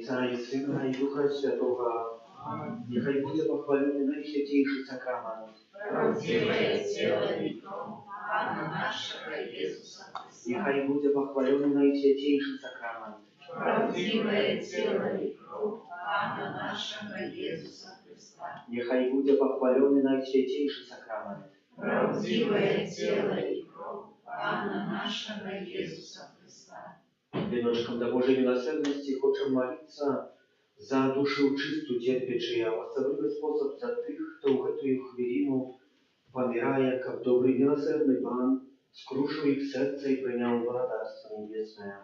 Отца и Сына и Духа Святого, нехай будет похвален наисвятейший сакрамент. Правдивое тело и кровь Пана нашего Иисуса Христа. Нехай будет похвален наисвятейший сакрамент. Правдивое тело и кровь Пана нашего Иисуса Христа. Нехай будет похвален наисвятейший сакрамент. Правдивое тело и кровь Пана нашего Иисуса Христа. Віночком до Божої милосердності хочемо молитися за душу чисту терпячі, а в особливий спосіб за тих, хто в эту хвилину помирає, как добрый милосердный Пан, скрушил их сердце и принял благодарство небесное.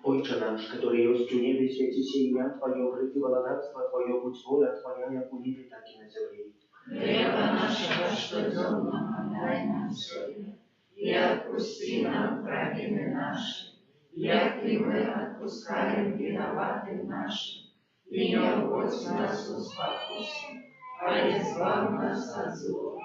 Отче наш, который есть у небе, светись имя Твое, приди благодарство Твое, будь воля Твоя, як у небе, так и на земле. Хлеба нашего, что днем, дай нам сегодня, и отпусти нам провины наши, як и мы отпускаем виноватым нашим, и не вводь нас в искушение, а избавь нас от зла.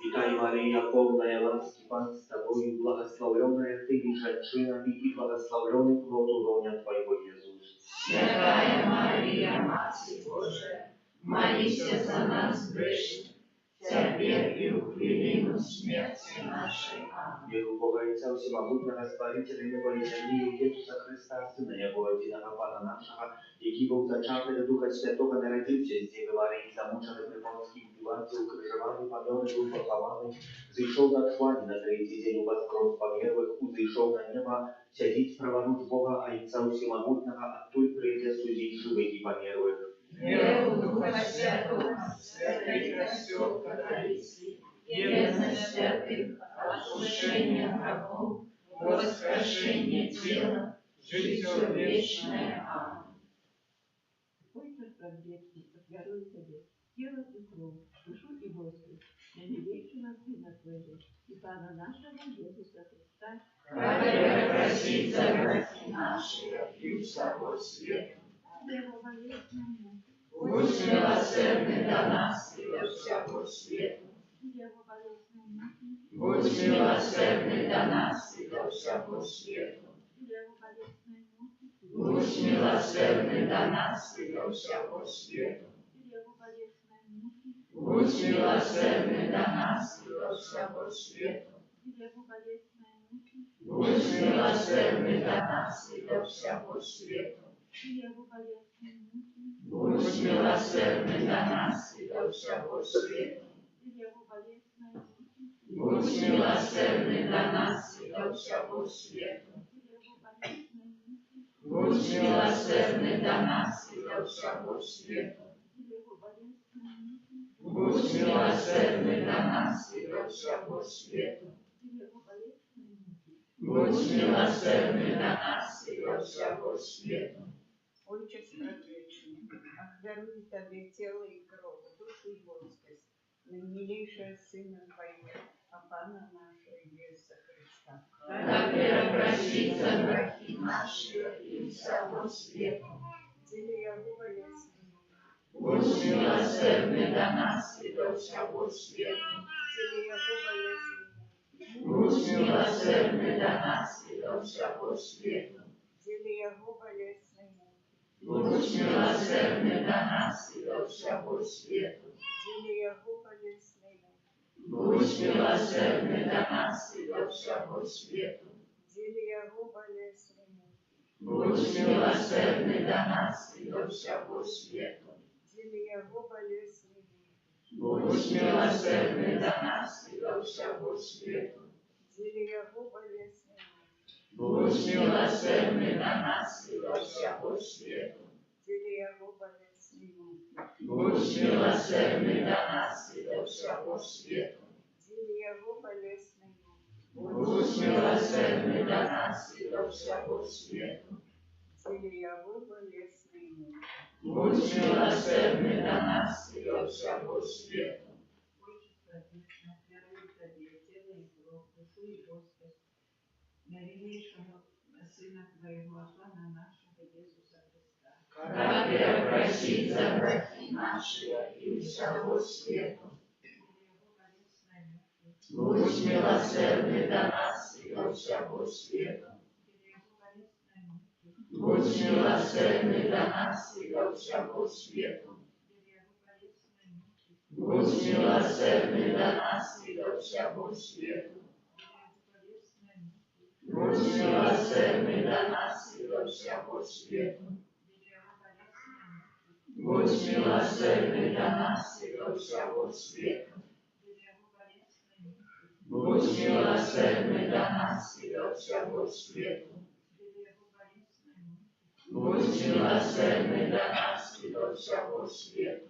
Witaj Maryja, pełna łaski, Pan z Tobą, błogosławiona Ty женщинами и благословенный плод лона Твоего, Иисус. Святая Мария, Матерь Божия, молись за нас грешных, теперь и в хвилину смерти нашей. Аминь. Віру Бога Отця Всемогутнього, Спасителя неба і землі, Ісуса Христа, Сина Його, єдиного Пана нашого, який був зачатий до Духа Святого, народився з Діви Марії, замучений при Понтії Пілаті, укрижований, померний, був похований, зійшов на тьмані на третій день, воскрес померлих, узійшов на небо, сядить праворуч Бога Отця Всемогутнього, оттуль прийде судить живих і померлих. Веру Духа Святого, святых красот католицких, верность святых, отпущение грехов, воскрешение тела, житие вечное. Аминь. Отче правдечный, отверуй Тебе, тело и кровь, душу и воздух, на невечного Сына Твоего, и Пана нашего Иисуса Христа, Который просит за грехи наши и всего света. Будь милосердный до нас и до всего света. Будь милосердный до нас и до всего света. Будь милосердный до нас и до всего света. Будь милосердный до нас и до всего света. Будь милосердный до нас и до всего света. Будь милосердный до нас и до всего света. Будь милосердный до нас и до всего света. Будь милосердный до нас и до всего света. Будь милосердный до нас и до всего света. Будь милосердный до нас и до всего света. Отче Страшный, одаруй Тебе тело и кровь, душу и воскрес, наимилейшее Сына Твоего, а Пана нашего Иисуса Христа. Да преобразится грехи наши и всего света. Будь милосердный до нас и до всего света. Будь милосердный до нас и до всего света. Будь милосердный до нас и до всего света. Будь милосердный до нас и до всего света. Будь милосердный до нас и до всего света. Будь милосердный до нас и до всего света. Будь милосердный до нас и до всего света. Будь милосердный до нас и до всего света. Будь милосердный до нас и до всего света. Цели Его болезный муки. Будь милосердный до нас и до всего света. Отчество вечное, верую в Тебе, тело и кровь, душу и воскрес, наилейшего Сына Твоего, Слава нашего Иисуса Христа. Как и просить за грехи наши и всего света. Будь милосердный до нас и до всего света. Будь милосердный до нас и до всего света. Будь милосердный до нас и до всего света. Будь милосердный до нас и до всего света. Будь милосердный до нас и до всего света. Будь милосердный до нас и до всего света. Будь милосердный до нас и до всего света.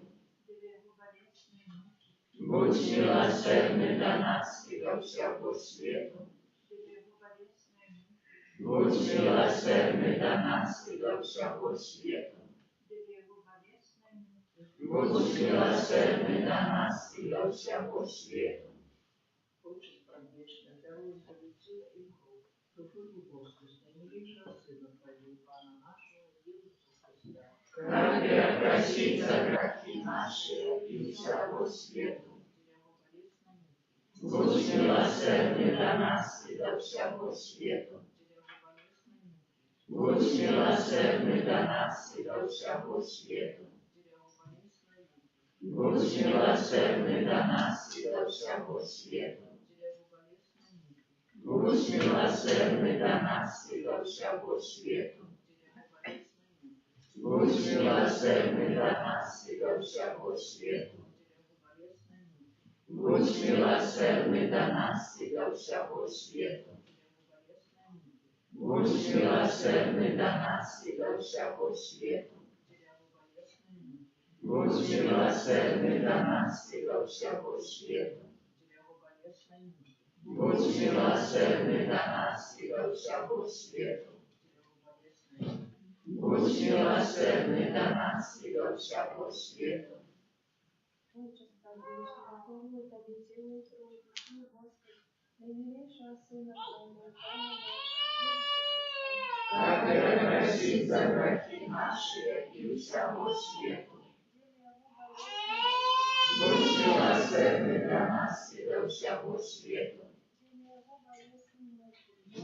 Будь милосердный до нас и до всего света. Будь милосердный до нас и до всего света. Будь милосердный до нас и до всего света. Отчество вечное, верую в Тебе, тело и кровь, душу и воскрес, наилейшего Сына Твоего, Пана нашего Иисуса Христа. Как и просить за грехи наши и всего света. Будь милосердный до нас и до всего света. Будь милосердный до нас и до всего света. Будь милосердный до нас и до всего света. Будь милосердный до нас и до всего света. Будь милосердный до нас и до всего света. Будь милосердный до нас и до всего света. Будь милосердный до нас и до всего света. Будь милосердный до нас и до всего света. Будь милосердный до нас и до всего света. Будь милосердный до нас и до всего света. Отчество вечное, верую в Тебе, тело и кровь, душу и воскрес, наимилейшего Сына Твоего, Пана нашего Иисуса Христа. Как и просить за грехи наши и всего света. Будь милосердный до нас и до всего света.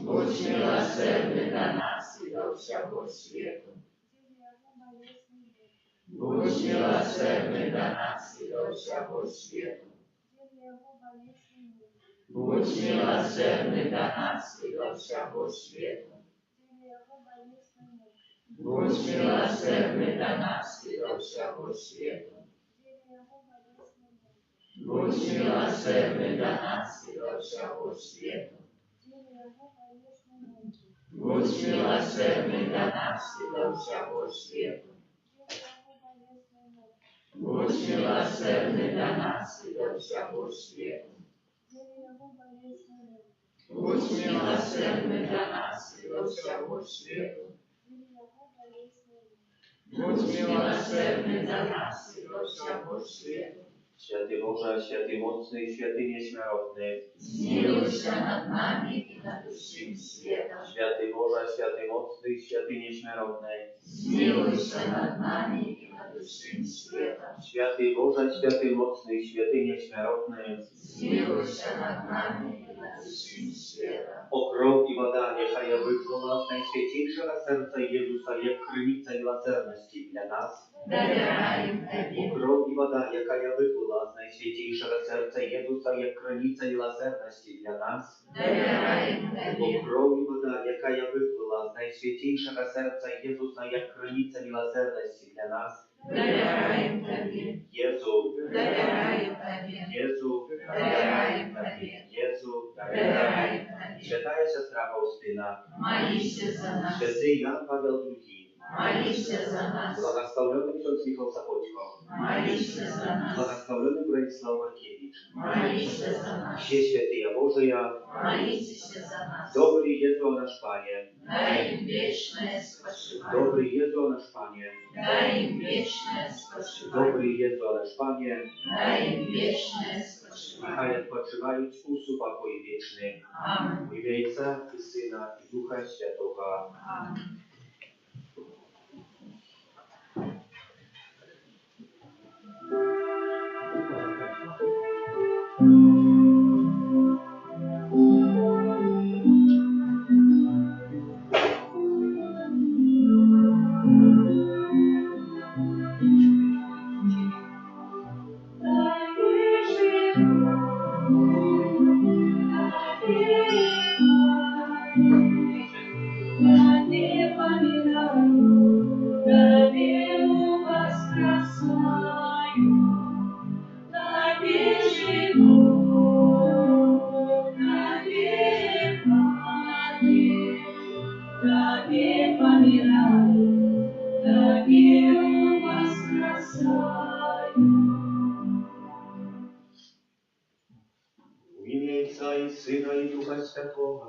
Будь милосердный до нас и до всего света. Будь милосердный до нас и до всего света. Будь милосердный до нас и до всего света. Будь милосердный до нас и до всего света. Будь милосердный до нас и до всего света. Будь милосердный до нас и до всего света. Будь милосердный до нас и до всего света. Будь милосердный до нас и до всего света. Будь милосердный до нас и до всего света. Święty Boże, święty mocny i święty nieśmiertelny. Zmiłuj над нами и над всем светом. Święty Boże, święty mocny i święty nieśmiertelny. Zmiłuj над нами и над всем светом. Święty Boże, święty mocny i święty nieśmiertelny. Zmiłuj над нами и над всем светом. O krov i вода, нехай випливла з найсвятішого серця Єзуса, як криниця милосердності для нас. Доверяем O Тебе. krov i вода, яка випливла з найсвятішого серця Єзуса, як криниця милосердності для нас. Доверяем O Тебе. krov i вода, яка випливла з найсвятішого серця Єзуса, як криниця милосердності для нас. Доверяем Тебе. Єзу, Доверяем Тебе. Єзу, Доверяем Тебе. Єзу, Доверяем Тебе. Святая сестра Фаустина, Молись за нас. Święty Jan Paweł II, молися за нас, Благословенный ksiądz Michał Zapotko, молися за нас, благословенный Бронислав Маркевич, молися за нас, все святые Божия, молитесь за нас. добрый Jezu nasz Panie, Дай им вечное спасибо. dobry Jezu nasz Panie, Дай им вечное спасибо. dobry Jezu nasz Panie, Дай им вечное спасибо. niechaj odpoczywają w pokój wieczny, Аминь. w imię Ojca i Syna i Ducha Świętego. Аминь. W imię Ojca i Syna i Ducha Świętego.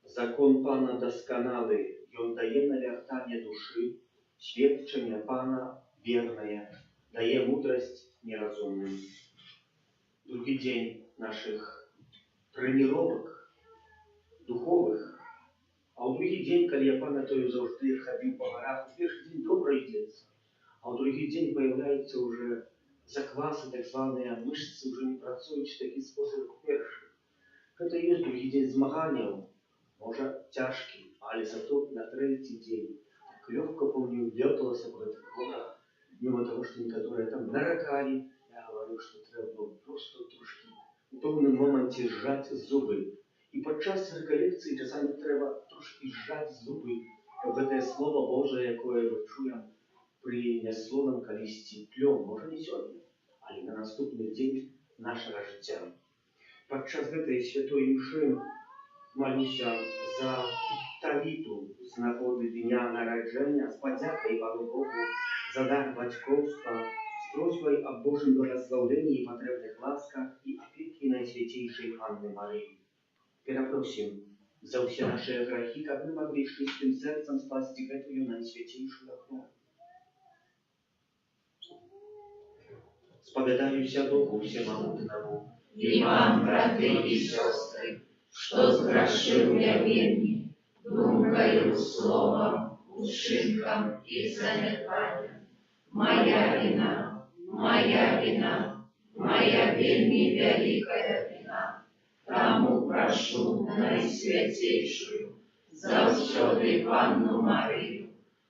Закон Pana doskonały, i On daje nawiertanie duszy, świadczenie Pana wierne, daje mądrość nierozumnym. Drugi dzień naszych тренировок духовых, а у другий день, когда я памятаю, завжди ходил по горах, в первый день добре йдеться, а у другий день появляються уже закваси, так звані, мышцы уже не працюють в такий спосіб, як перший. Це є другий день змагання, може тяжкий, але зато на третій день так легко, помню, леталося по этих горах, мимо того, что некоторые там наракали, я говорю, что треба було просто трошки у певному моменті зжати зуби. І під час реколекції часами треба трошки зжати зуби в те Слово Боже, яке ми чуємо при несловному колісті тльом. Може не сьогодні, але на наступний день нашого життя. Під час цієї святої мши молюся за Таліту з нагоди Дня народження, з подякою Пану Богу за дар батьківства, з просьбою о Божьем благословении и потребных ласках и опеке Наисвятейшей Анны Марии. Перепросим за все наши грехи, как мы могли чистым сердцем спасти эту Наисвятейшую Хвалу. Spowiadаюся Богу Всемогутному И вам, браты и сестры, что сгрешил я вельми, думкою, словом, учинком и занятанием. Моя вина, моя вина, моя вельми великая вина. Тому прошу Наисвятейшую, завсёды Панну Марию,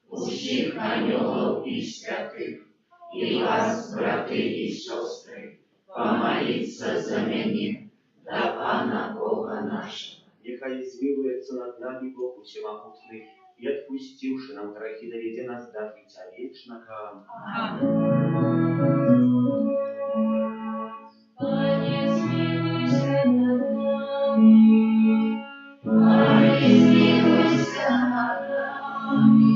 усіх анёлов и святых, и вас, браты и сестры, помолиться за меня, до Пана Бога нашего. Нехай змилуется над нами Бог Всемогутный, и отпустивши нам грехи, доведи нас до Життя вечного. Пане, смилуйся над нами. Пане, смилуйся над нами.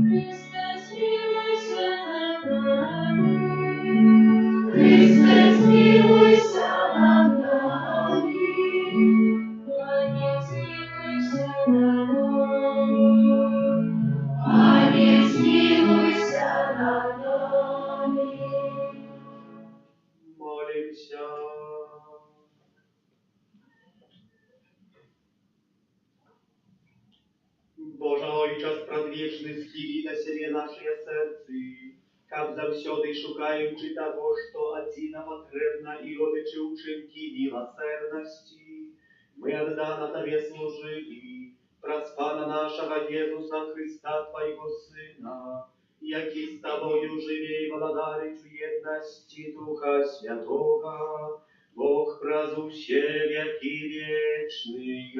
Христе, смилуйся над нами. Христе, смилуйся над нами. Пане, смилуйся над нами. Пане, смилуйся над нами. Молимся. Боже Ojcze Spradwieczny, zchili na siebie nasze serce, jak zawsiody szukaючи того, что одина потребна и родичи учинки милосердности, мы отдано Тебе служили, праз Пана нашего Иисуса Христа, Твоего Сына, який з Тобою живе и владарит в едности Духа Святого, Бог празу все веки вечные.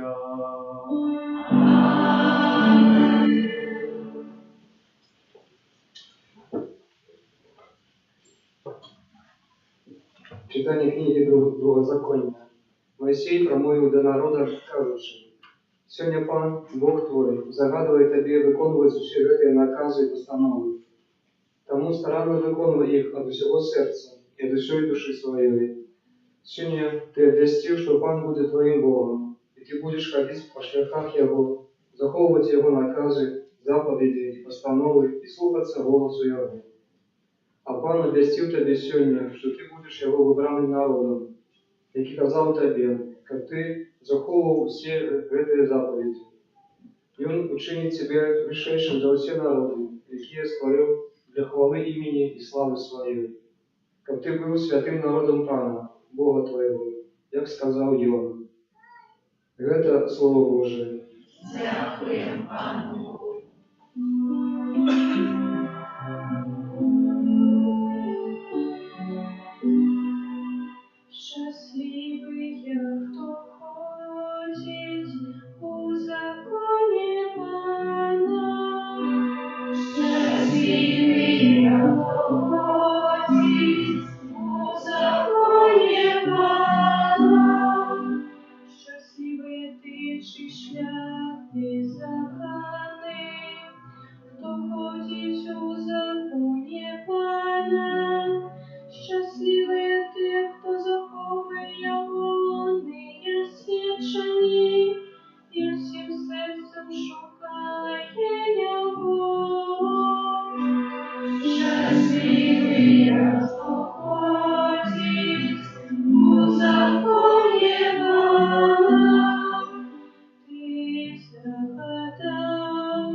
Читание книги Другозакония. Моисей промовил до народа, кажучи: «Сёння Пан, Бог твой, загадывает тебе виконувати усі гэтыя наказы и постановы. Тому старанно виконуй их от всего сердца и от всей души своей. Сёння ты обвестил, что Пан будет твоим Богом, и ты будешь ходить по шляхах Его, заховывать Его наказы, заповеди, постановы и слухаться голосу Его. А Пан обвестил тебе сёння, что ты будешь Его выбранным народом, який казав тебе, как ты заховывал все гэтые заповеди. И Он учинит тебя вышедшим за все народы, якие створил для хвалы имени и славы Своей, как ты был святым народом Пана, Бога твоего, як сказал Иоанн». Это Слово Божие. Дякуємо Пану. Щасливые, кто ходит у законе Пана. Счастливые, кто ходит у законе Пана. Счастливые ты, чьи шляпы заканы, кто ходит у законе Пана. Счастливые те, кто заховує вони свідчені, і всім серцем шукає Його. Щасливые, хто ходить у законі Бога. Ти загадав,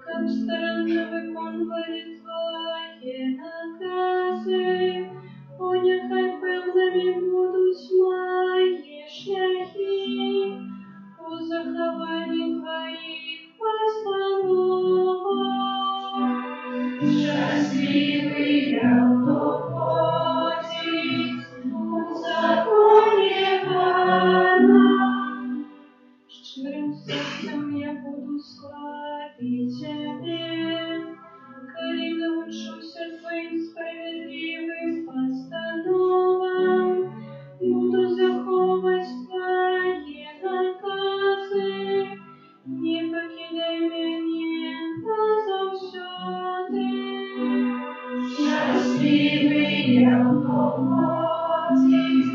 как старанно виконувати твої накази. О, нехай певними будуть мої шляхи у захованні твоїх постанов. Щасливий, хто ходить у законі Пана. Щирим серцем я буду славить Тебе, коли научуся твоим справедливым постановам, буду заховать твои наказы, не покидай меня назавсёды. Счастливый, кто ходит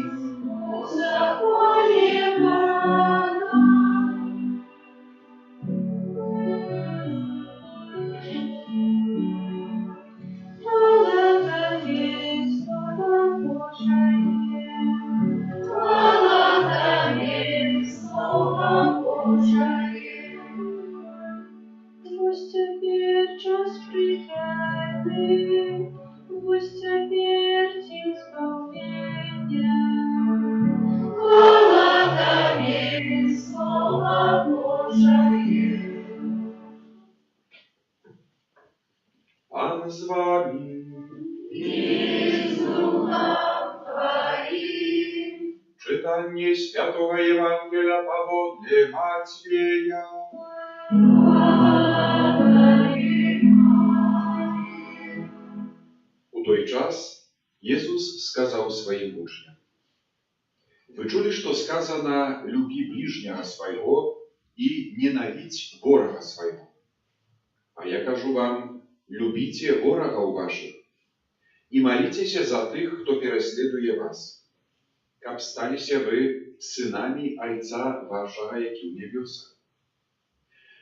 у законе Бога. Пусть теперь час приятный, пусть теперь день исполнения. Благослови Слово Божие. Пан з вами. И с Духом Твоим. Читание Святого Евангелия поводле Матфея. У той час Иисус сказал своим учням: «Вы чули, что сказано: люби ближнего своего и ненавидь ворога своего. А я кажу вам: любите ворогов ваших и молитесь за тех, кто переследует вас, каб сталися вы сынами Отца вашего, який в небесах.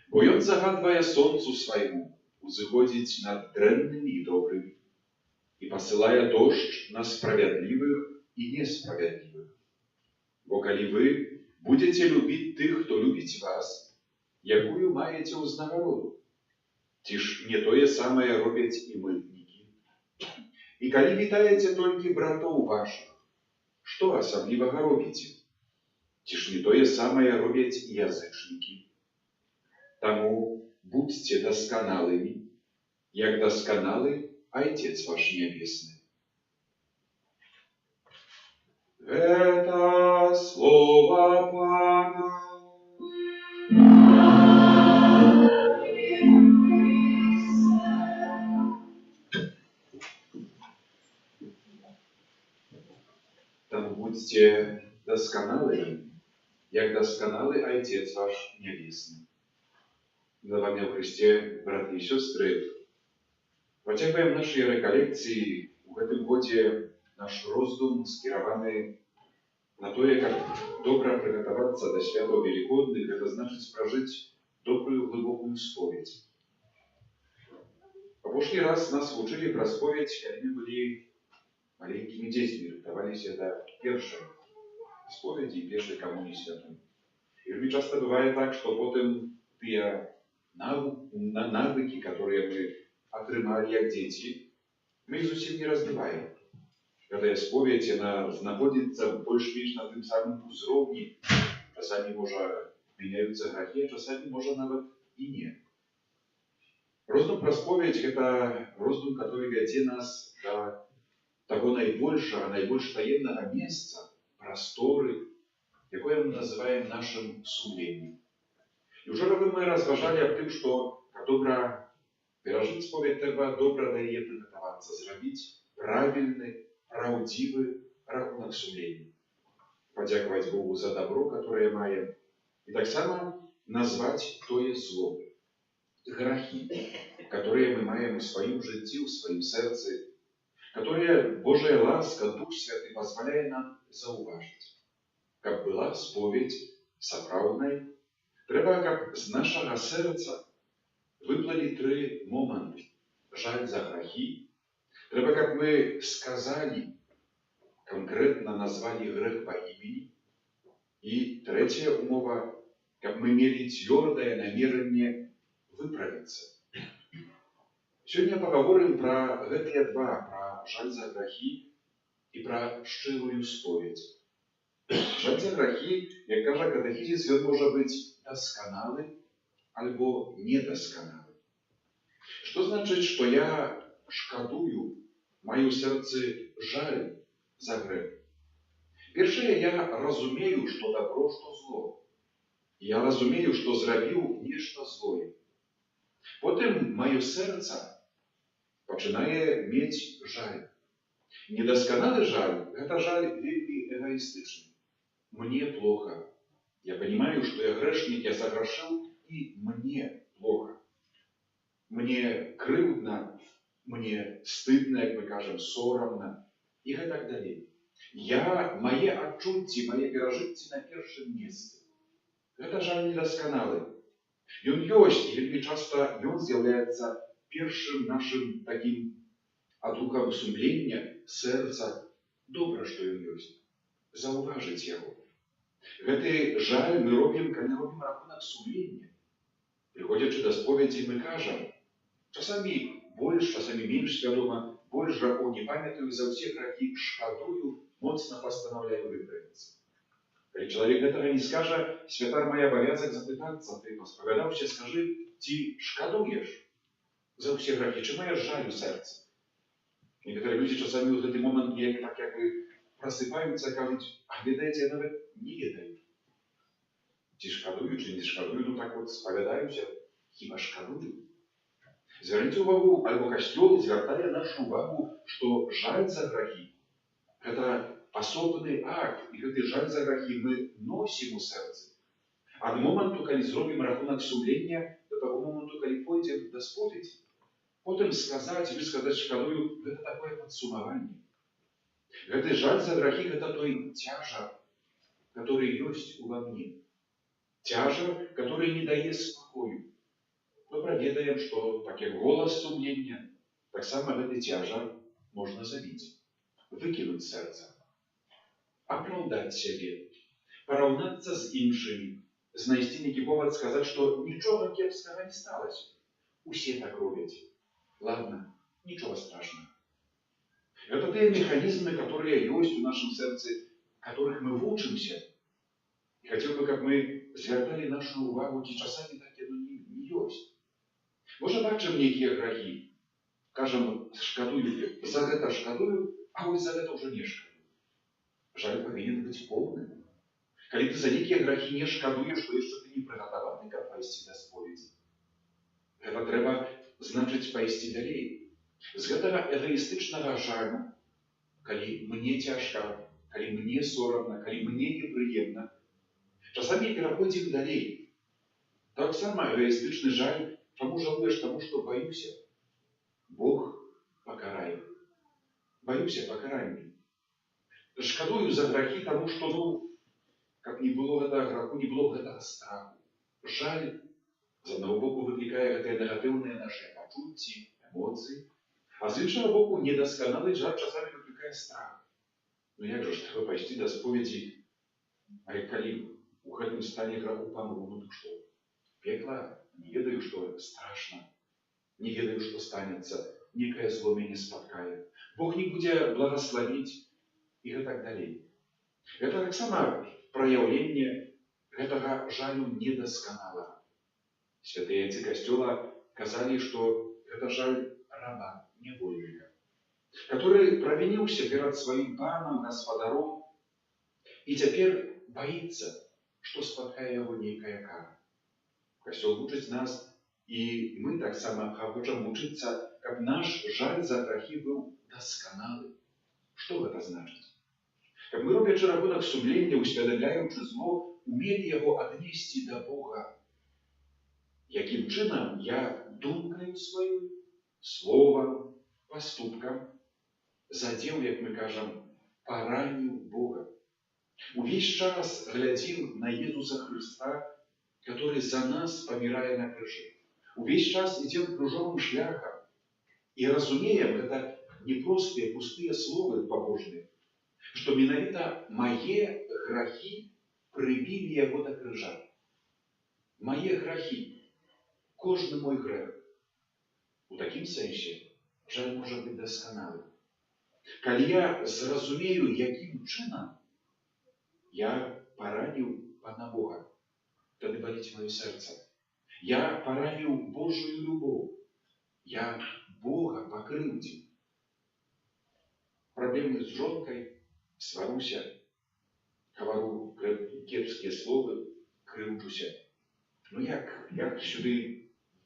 Бо Он загадывая солнцу своему узыходить над древними и добрыми, и посылая дождь на справедливых и несправедливых. Бо коли вы будете любить тех, кто любит вас, якую маете узнагороду? Тиж не тое самое робят и мытники. И коли витаете только братов ваших, что особливого робите? Тиж не тое самое робят и язычники. Тому будьте досконалыми, як досконалый Отец ваш Небесный». Это слово Пана. будьте досkonaleni, jak doskonały Ojciec Wasz Niebiesny. Dla Wami w Chryście, braty i siostry, pociągając naszej rekolekcji w tym godzie nasz rozdum skierowany na to, jak dobra przygotować do święta Wielkodnych, to znaczy sprażyć dobrą, głęboką spowiedź. Poprzedni raz nas uczyli про spowiedź, kiedy my byli maленькими dziećmi, rywtowali się do pierwszej spowiedzi i pierwszej komunii świętej. I często bywa tak, że potem te nawyki, które my otrzymali jak dzieci, my zupełnie nie rozbywają. Когда spowiedź, ona znajduje больше-меньше na tym samym uzrowni. Czasami może zmieniające grzechy, a czasami może nawet i nie. Rozdum про spowiedź to rozdum, który веде nas do tego najbardziej tajemnego miejsca, prostory, jakie my nazywamy naszym sumieniem. I już my rozważali o tym, że dobra пережить spowiedź, trzeba dobra daje przygotować, zrobić правильный, правдивый рахунок sumienia. Podziękować Bogu za dobro, które mamy. I tak samo nazwać to jest zło. Grzechy, które my mamy w swoim życiu, w swoim sercu, które Boża łaska, Duch Święty pozwala nam zauważyć. Как była spowiedź сапраўднай, trzeba, как z naszego serca wyplali 3 momenty. Żal za grzechy, trzeba, как my сказали, конкретно назвали грех по имени. И третья умова, как мы имели твердое намерение выправиться. Сегодня поговорим про эти два, про жаль за грехи и про szczerую spowiedź. Жаль за грехи, jak każe katechizis, on może być doskonały albo niedoskonały. Что значит, что я szkoduję, мое сердце жаль за грех? Pierwsze, ja rozumiem, że dobro, że zło. Ja rozumiem, że zrobił nešto złe. Potem moje serce zaczynaje mieć żal. Niedoskonały żal, to żal wielki egoistyczny. Mnie плохо. Я понимаю, что я грешник, я согрешил, и мне плохо. Мне крывдно, мне стыдно, как мы кажем, соромно, и так далее. Moje odczucie, moje przeżycie na pierwszym miejscu. To żal niedoskonały. I on jest, i bardzo często on zjawiaється pierwszym naszym takim odruchem sumienia, serca. Dobre, że on jest. Zauważyć jego. Ten żal my robimy, kiedy robimy rachunek sumienia. Przychodząc do spowiedzi, my кажemy. Czasami больше, czasami mniej świadomo, больше грехов не памятую, за все грехи шкодую, mocno postanawiają wyprawić. Kiedy człowiek tego nie skaże, świętar ma obowiązek zapytać tego, spowiadał się, skaży, ty szkodujesz za wszystkie grzechy, czy masz żal w sercu? Niektóre ludzie czasami w ten moment tak jakby prosypają się, кажą, a wiedziecie, ja nawet nie wiem. Ci szkodują, czy nie szkodują, no tak вот spowiadają się, chyba szkodują. Zwróćcie uwagę, albo Kościół zwracają naszą uwagę, że żal za grzechy to osobny akt, i ten żal za grzechy my nosimy w sercu. Od momentu, kiedy zrobimy rachunek sumienia, do tego momentu, kiedy pójdziemy do spowiedzi. Potem wysказać szkoduję, to takie podsumowanie. Ten żal za grzechy to той ciężar, który jest we mnie. Ciężar, który nie daje spokoju. Dobra wiedаем, że tak jak głos sumienia, tak samo ten ciężar można zabić, wykинуть z serca, opravdać siebie, porównać się z innymi, znaleźć taki powód сказать, że niczego kiepskiego nie stało się. Wszyscy tak robią. Ладно, niczego strasznego. To te mechanizmy, które jest w naszym sercu, których my uczymy się. I chciałbym, jak my zwracali naszą uwagę, że czasami takie nie jest. Może baczymy niekie grzechy. Кажем, szkoduję, za to szkoduję, a ось za to już nie szkoduję. Żal powinien być pełny. Kiedy ty za niekie grzechy nie szkodujesz, to jeszcze ty nie przygotowany do pójścia do spowiedzi. To trzeba znaczyć pójść dalej. Z tego egoistycznego żalu, kiedy mnie ciężko, калі мне сорамна, калі мне непрыемна, часамі пераходзім далей. Таксама эгоістычны жаль, чаму жалуеш, таму што баюся. Бог пакарае. Баюся пакарання. Шкадую за грахі, таму што, каб не было гэтага граху, не было гэтага страху. Жаль, з аднаго боку, выклікае гэтыя негатыўныя нашыя пачуцці, эмоцыі, а з іншага боку, недасканалы жаль часамі выклікае страх. Ну як жа ж трэба пайсці да споведзі, але калі у гэтым стане граху памру, ну то што? Пекла, не ведаю, што страшна, не ведаю, што станецца, некае зло мяне спаткае. Бог не будзе благаславіць і гэтак далей. Гэта таксама праяўленне гэтага жалю недасканалага. Святыя отцы Касцёла казалі, што гэта жаль раба, нявольніка, который правініўся перад сваім панам, гаспадаром, і цяпер баіцца, што спаткае яго нейкая кара. Касцёл вучыць нас, і мы таксама хочам вучыцца, каб наш жаль за грахі быў дасканалы. Што гэта значыць? Каб мы, робячы рахунак сумлення, усведамляючы зло, умелі яго аднесці да Бога. Якім чынам я думкаю сваю, словам, паступкам задзеў, як мы кажам, параніў Бога. Увесь час глядзім на Езуса Хрыста, который за нас памірае на крыжы. Увесь час ідзем крыжовым шляхам і разумеем, гэта не простыя пустыя словы пабожныя, што менавіта мае грахі прыбілі яго да крыжа. Мае грахі, кожны мой грэх. У такім сэнсе жаль можа быць дасканалым. Калі я зразумею, якім чынам я параніў Пана Бога, тады баліць маё сэрца. Я параніў Божую любоў. Я Бога пакрыўдзіў. Праблемы з жонкай, сваруся, гавару кепскія словы, крыўджуся. Ну як сюды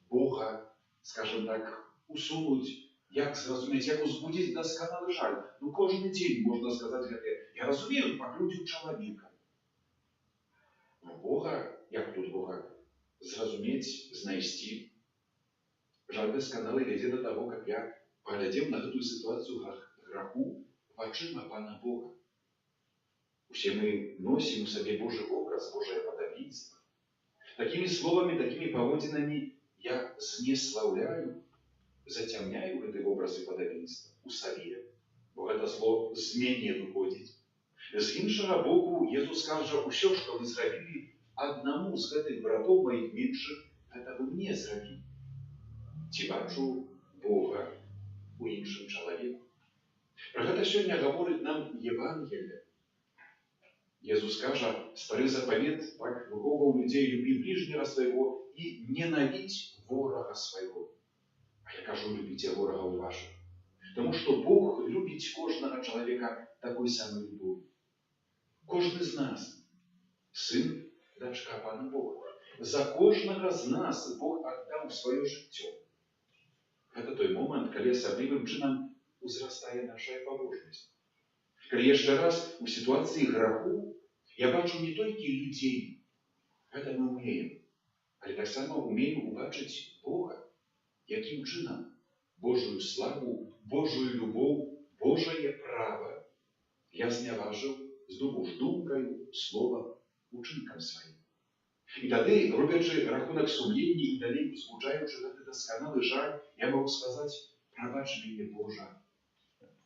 Бога, скажем так, усунуць, як зразумець, як узбудзіць дасканалы жаль? Ну кожны дзень можна сказаць гэтае. Я разумею, пакрыўдзіў чалавека. Но Бога, як тут Бога зразумець, знайсці? Жаль дасканалы вядзе да таго, каб я паглядзеў на гэтую сітуацыю граху вачыма Пана Бога. Усе мы носім у сабе Божы образ, Божае падабенства. Такімі словамі, такімі паводзінамі я знеслаўляю, зацямняю гэты образ і падабенства у сабе, бо гэта зло з мяне выходзіць. З іншага боку, Езус кажа, усё, што вы зрабілі аднаму з гэтых братоў маіх меншых, гэта вы мне зрабілі. Ці бачу Бога у іншым чалавеку? Пра гэта сёння гаворыць нам Евангелие. Езус кажа, стары запавет так выхоўваў людзей: любі бліжняга свайго і ненавідзь ворага свайго. А я кажу, любіце ворагаў вашых. Таму што Бог любіць кожнага чалавека такой самай любов'ю. Кожны з нас сын, дачка Пана Бога. За кожнага з нас Бог аддаў сваё жыццё. Гэта той момант, калі асаблівым чынам узрастае наша пабожнасць. Калі яшчэ раз у сітуацыі граху я бачу не толькі людзей, гэта мы ўмеем, але таксама ўмеем убачыць Бога. Якім чынам? Божую славу, Божую любоў, Божае права я зняважыў знову ж думкаю, словам, учынкам сваім. І тады, робячы рахунак сумлення і далей узбуджаючы гэты дасканалы жаль, я магу сказаць: прабач мяне, Божа.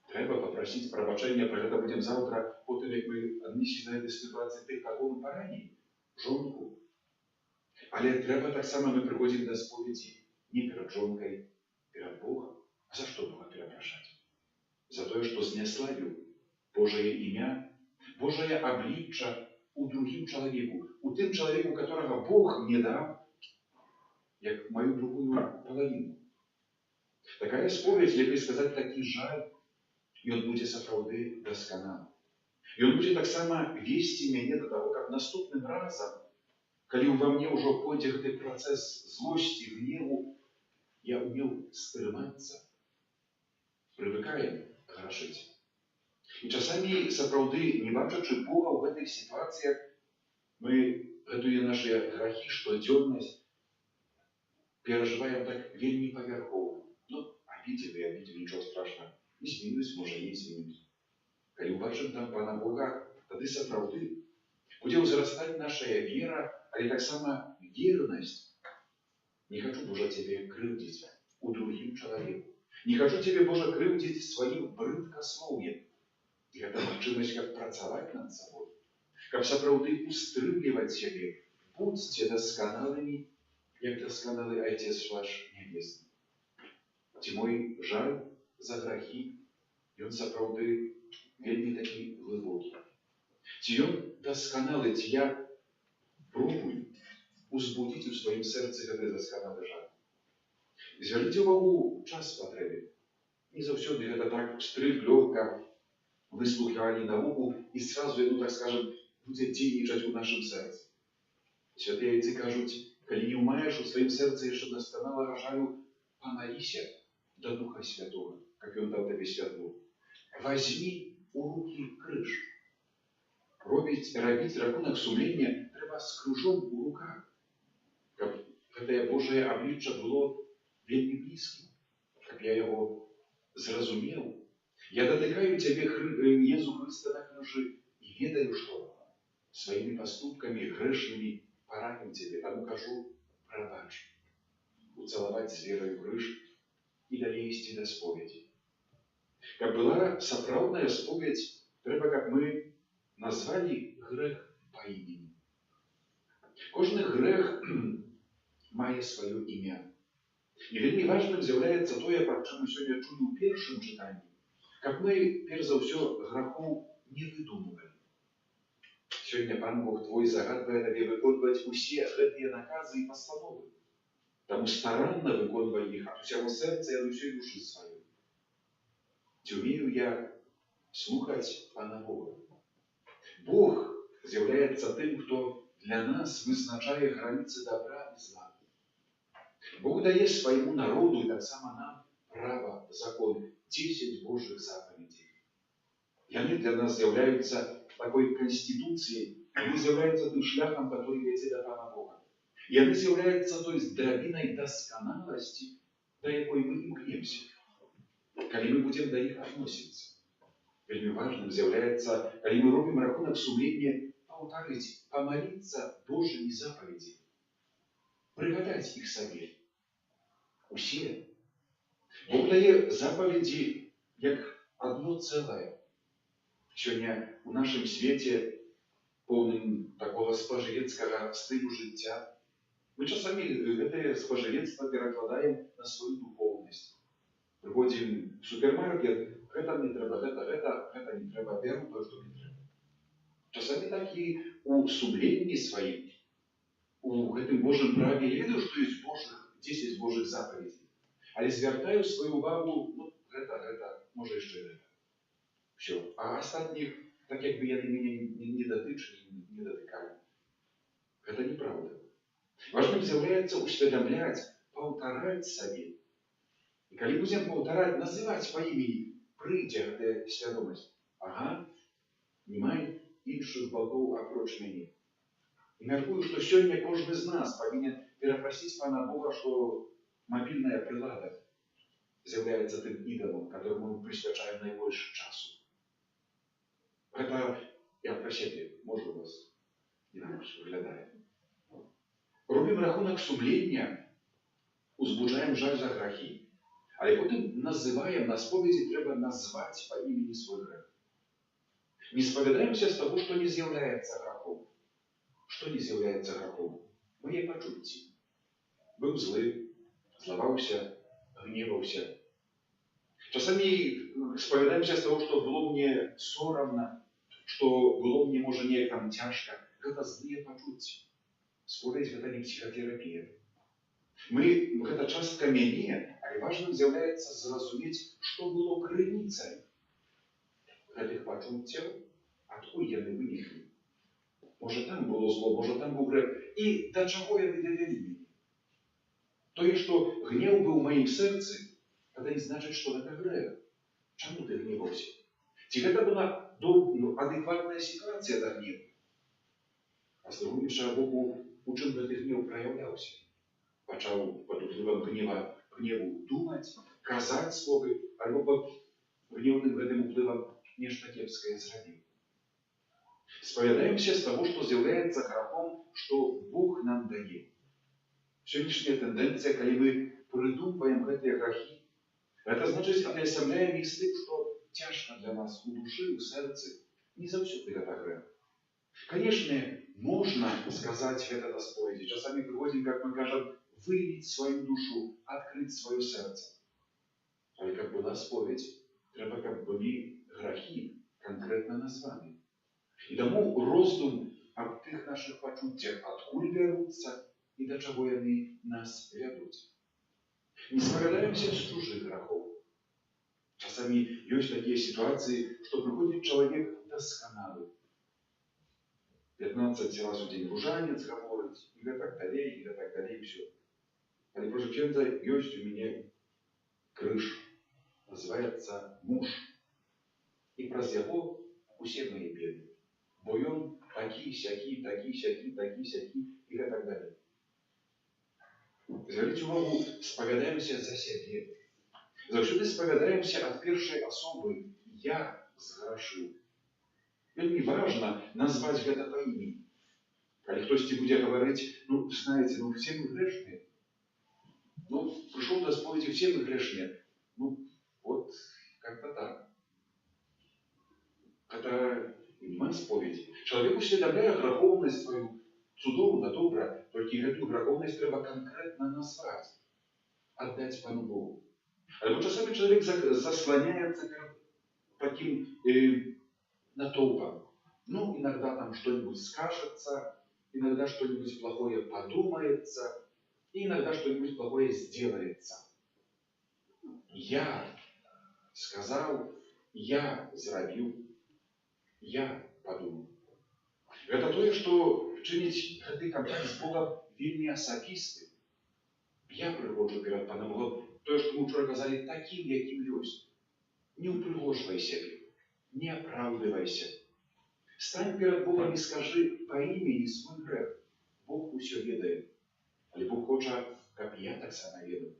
Трэба папрасіць прабачэння, пра гэта будзем заўтра, потым як мы аднесем да гэтай сітуацыі тых, каго мы паранілі, жонку. Але трэба таксама мы прыходзім да споведзі не перад жонкай, перад Богам. А за што Бога перапрашаць? За тое, што знеславіў Божае імя, Божае аблічча у другім чалавеку, у тым чалавеку, которага Бог мне даў, як маю другую палавіну. Такая споведь, лепей сказаць, такі жаль, ён будзе сапраўды дасканалы. Ён будзе таксама весці мяне да таго, каб наступным разам, калі ўва мне ўжо пойдзе гэты працэс злосці, гневу, я умеў стрымацца. Прывыкаем грашыць. І часамі, сапраўды, не бачачы Бога ў гэтых сітуацыях, мы гэтыя нашыя грахі, штодзённасць перажываем так вельмі павярхоўна. Ну, обидели, нічого страшного. Не змінюсь, може, не змінюсь. Калі ўбачым там Пана Бога, тады сапраўды будзе ўзрастаць нашая вера, але таксама вернасць. Не хочу, Божа, Тебе крыўдзіць у другім чалавеку. Не хочу Тебе, Божа, крыўдзіць сваім брыдкаслоўем. І гэта магчымасць, каб працаваць над сабой, каб сапраўды устрымліваць сябе. Будзьце дасканалымі, як дасканалы Айцец ваш нябесны. Ці мой жаль за грахі, ён сапраўды вельмі такі глыбокі. Ці ён дасканалы, ці я пробую узбудзіць у сваім сэрцы гэты дасканалы жаль. Звярніце ўвагу, час патрэбен. Не заўсёды гэта так штрых, лёгка, выслухалі навуку, і сразу яно, так скажем, будзе дзейнічаць у нашым сэрцы. Святыя Айцы кажуць, калі не ўмаеш у сваім сэрцы яшчэ дасканалага жалю, памаліся да Духа Святога, как ён даў табе святло. Возьми у руки крыж. Рабіць рахунак сумлення трэба з крыжом у руках, каб гэтае Божае аблічча было вельмі блізкім, каб я яго зразумеў. Я датыкаю Цябе, Езу Хрыста, на крыжы і ведаю, што сваімі паступкамі грэшнымі параню Цябе, таму кажу, прабач. Уцалаваць з верою крыж і далей ісці да споведзі. Каб была сапраўдная споведзь, трэба, каб мы назвалі грэх па імені. Кожны грэх мае сваё імя. І вельмі важным з'яўляецца тое, пра чым мы сёння чулі ў першым чытанні, каб мы, перш за ўсё, грахоў не выдумывалі. Сёння Пан Бог твой загадвае табе выконваць усе гэтыя наказы і пастановы. Таму старанна выконвай іх ад усяго сэрца і ад усёй душы сваёй. Ці умею я слухаць Пана Бога? Бог з'яўляецца тым, хто для нас вызначае граніцы добра і зла. Бог дае свайму народу і таксама нам права, закон, 10 Божых запаведзей. Яны для нас з'яўляюцца такой конституцией, яны з'яўляюцца тым шляхам, который вядзе да Пана Бога. Яны з'яўляюцца той драбінай дасканаласці, да якой мы імкнемся, калі мы будзем да іх адносіцца. Вельмі важным з'яўляецца, калі мы робім рахунак сумлення, паўтарыць, памаліцца Божымі запаведзямі, прыгадаць іх сабе. Усе. Бог дае запаведзі як адно цэлае. Сёння у нашым свеце, поўным такога спажывецкага стылю жыцця, мы часамі гэтае спажывецтва перакладаем на сваю духоўнасць. Прыходзім в супермаркет, гэта мне трэба, гэта не трэба, бяру тое, што мне трэба. Часамі так і у сумленні сваім, у гэтым Божым праве, я ведаю, што ёсць 10 Божых запаведзей, але звяртаю сваю увагу, гэта, можа яшчэ гэта. Всё. А астатніх, так як бы яны мяне не датычылі, не датыкалі. Гэта неправда. Важным з'яўляецца усведамляць, паўтараць сабе. І калі будзем паўтараць, называць па імені, прыйдзе гэтая свядомасць. Ага, не май іншых богоў апроч мяне. І мяркую, што сёння кожны з нас павінен перапрасіць Пана Бога, што мабільная прылада з'яўляецца тым ідалам, которому мы прысвячаем найбольш часу. Гэта я пра сябе, можа, у вас інакш выглядае. Робім рахунак сумлення, узбуджаем жаль за грахі, але потым называем, на споведзі трэба назваць па імені свой грэх. Не спавядаемся з таго, што не з'яўляецца грахом. Што не з'яўляецца грахом? Мае пачуцці. Быў злы, злаваўся, гневаўся. Часамі спавядаемся з таго, што было мне сорамна, што было мне, можа, неяк там цяжка. Гэта злыя пачуцці. Споведь гэта не псіхатэрапія. Гэта частка мяне, але важным з'яўляецца зразумець, што было крыніцай гэтых пачуццяў, адкуль яны выніклі. Можа, там было зло, можа, там быў грэх. І да чаго яны давялі мяне? Тое, што гнеў быў у маім сэрцы, гэта не значыць, што гэта грэх. Чаму ты гневаўся? Ці гэта была адэкватная сітуацыя да гневу? А з другога іншага боку, у чым гэты гнеў праяўляўся? Пачаў пад уплывам гневу думаць, казаць словы, альбо пад гневным гэтым уплывам нешта кепскае зрабіў. Спавядаемся з таго, што з'яўляецца грахом, што Бог нам дае. Сённяшняя тэндэнцыя, калі мы прыдумваем гэтыя грахі, гэта значыць, атаясамляем іх з тым, што цяжка для нас у душы, у сэрцы, не заўсёды гэта грэх. Канешне, можна сказаць гэта на споведзі. Часамі прыходзім, як мы кажам, выявіць сваю душу, адкрыць сваё сэрца. Але каб была споведь, трэба, каб былі грахі канкрэтна названы. І таму роздум аб тых нашых пачуццях, адкуль бяруцца і да чаго яны нас вядуць. Не спавядаемся з чужых грахоў. Часамі ёсць такія сітуацыі, што прыходзіць чалавек дасканалы. 15 раз у дзень ружанец гаворыць, і гэтак далей, ўсё. Але прошу księdza, ёсць у мяне крыж, называецца муж. І праз яго усе мае беды. Бо ён такі-сякі, і гэтак далей. Звярніце увагу, спавядаемся за сябе. Заўсёды спавядаемся ад першай асобы. Я зграшыў. Вельмі важна назваць гэта па імені. Калі хтосьці будзе гаварыць, знаеце, все мы грэшныя. Пришел до споведи, все мы грешные. Вот как-то так. Это не споведь. Человек усведомляет граховность свою, цудову на добра, только эту граховность треба конкретно назвать, отдать Пану Богу. Альбо часами человек заслоняется таким натолпом. Иногда там что-нибудь скажется, иногда что-нибудь плохое подумается, и иногда что-нибудь плохое сделается. Я сказал, я зрабіў, я подумал. Это тое, што чыніць гэты контакт з Богом вельмі асабісты. Я прыходжу перад Паном Богом, тое, што мы ўчора казалі, такім, якім ёсць. Не упрыгожвай сябе, не апраўдывайся. Стань перад Богом і скажы па імені свой грэх. Бог усё ведае. Але Бог хоча, каб я таксама ведаў.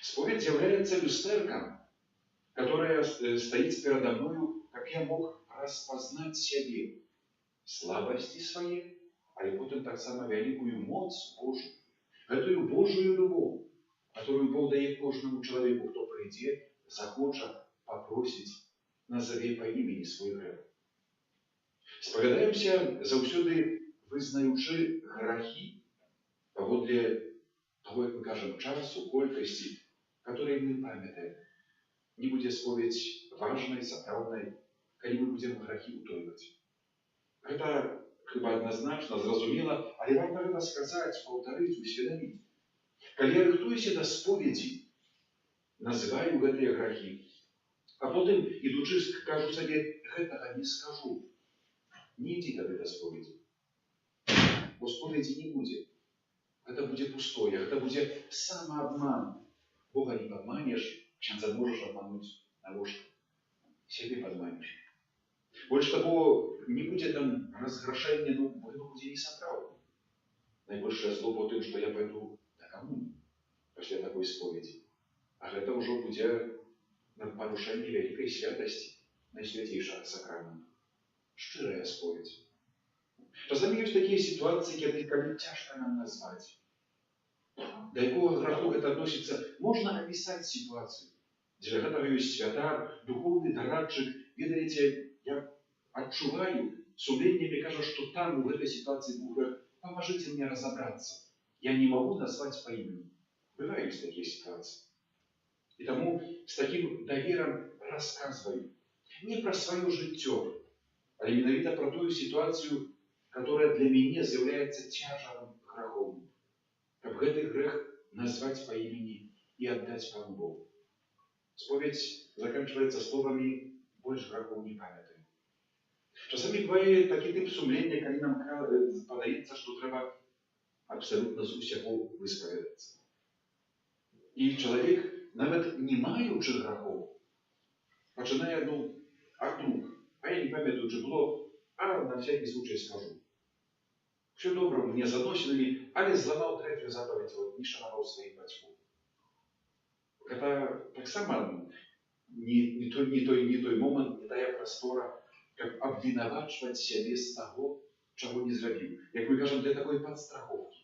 Споведь з'яўляецца люстэркам, которая стоит передо мною, каб я мог распазнаць сябе, слабасці свае, але потым таксама вялікую моц Божую, гэтую Божую любоў, которую Бог дае кожнаму чалавеку, хто прыйдзе, захоча, попросіць, назаве па імені свой грэх. Спавядаемся заўсёды вызнаючы грахі паводле того, як мы кажам, часу, колькасці, которые мы памятаем. Не будзе споведь важнай, сапраўднай, калі мы будзем грахі ўтойваць. Гэта хіба адназначна, зразумела, але варта гэта сказаць, паўтарыць, усведаміць. Калі я рыхтуюся да споведзі, называю гэтыя грахі, а потым, ідучы, кажу сабе, гэтага не скажу. Не ідзі тады да споведзі. Бо споведзі не будзе. Гэта будзе пустое, гэта будзе самаабман. Бога не падманеш, księdza можаш абмануць навошта? Сябе падманеш. Больш таго, не будзе там разграшэння, бо яно будзе несапраўдным. Найбольшае зло по тым, што я пайду на камунію пасля такой споведзі. А гэта ўжо будзе парушэнне вялікай святасці найсвяцейшага сакраменту. Шчырая споведь. Часамі ёсць такія сітуацыі, калі цяжка нам назваць. Да якога граху гэта адносіцца, можна апісаць сітуацыю. Для гэтага ёсць святар, духоўны дарадчык. Ведаеце, я адчуваю, сумленне мне кажа, што там у гэтай сітуацыі быў грэх. Памажыце мне разабрацца. Я не магу назваць па імені. Бываюць такія сітуацыі. І таму з такім даверам расказваю. Не пра сваё жыццё, але менавіта пра тую сітуацыю, которая для мяне з'яўляецца цяжарам грахоўным. Каб гэты грэх назваць па імені і аддаць Пану Богу. Споведь заканчваецца словамі «больш грахоў не памятаю». Часамі бывае такі тып сумлення, калі нам падаецца, што трэба абсалютна з усяго выспаведацца. І чалавек, нават не маючы грахоў, пачынае А вдруг? А я не памятаю, уже было, а на всякий случай скажу. Все добре мне з адносінамі, але зламаў третью заповедь, вот, не шанаваў сваіх бацькоў. Гэта таксама не той момент, не тая прастора, каб абвінавачваць сябе з таго, чаго не зрабіў. Як мы кажам, для такой падстраховкі.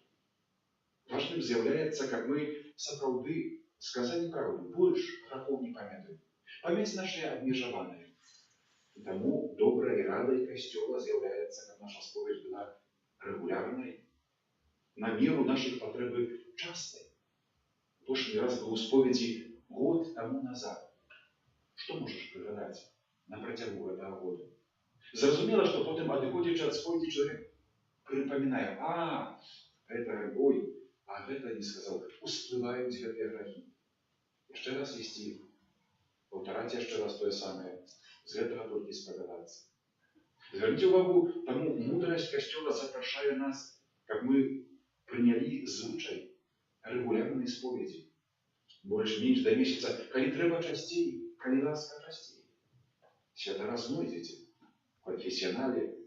Важным з'яўляецца, каб мы сапраўды сказалі праўду, больш грахоў не памятаем. Памяць наша абмежаваная. І таму добрай радай Касцёла з'яўляецца, каб наша споведь была регулярной, на меру наших потребы частой. Прошлый раз был у споведи год тому назад. Что можешь пригадать на протягу этого года? Зразумела, что потом, адыходзячы ад споведи, человек припоминает, это не сказал, усплывают гэтыя грахи. Еще раз вести, повторать еще раз то самое, с этого только спогадацца. Зверните увагу, тому мудрость Костела запрошает нас, как мы приняли звычай регулярной споведи. Больше-меньше до месяца, коли треба частей, коли ласка частей. Святора знойдете в конфессионале,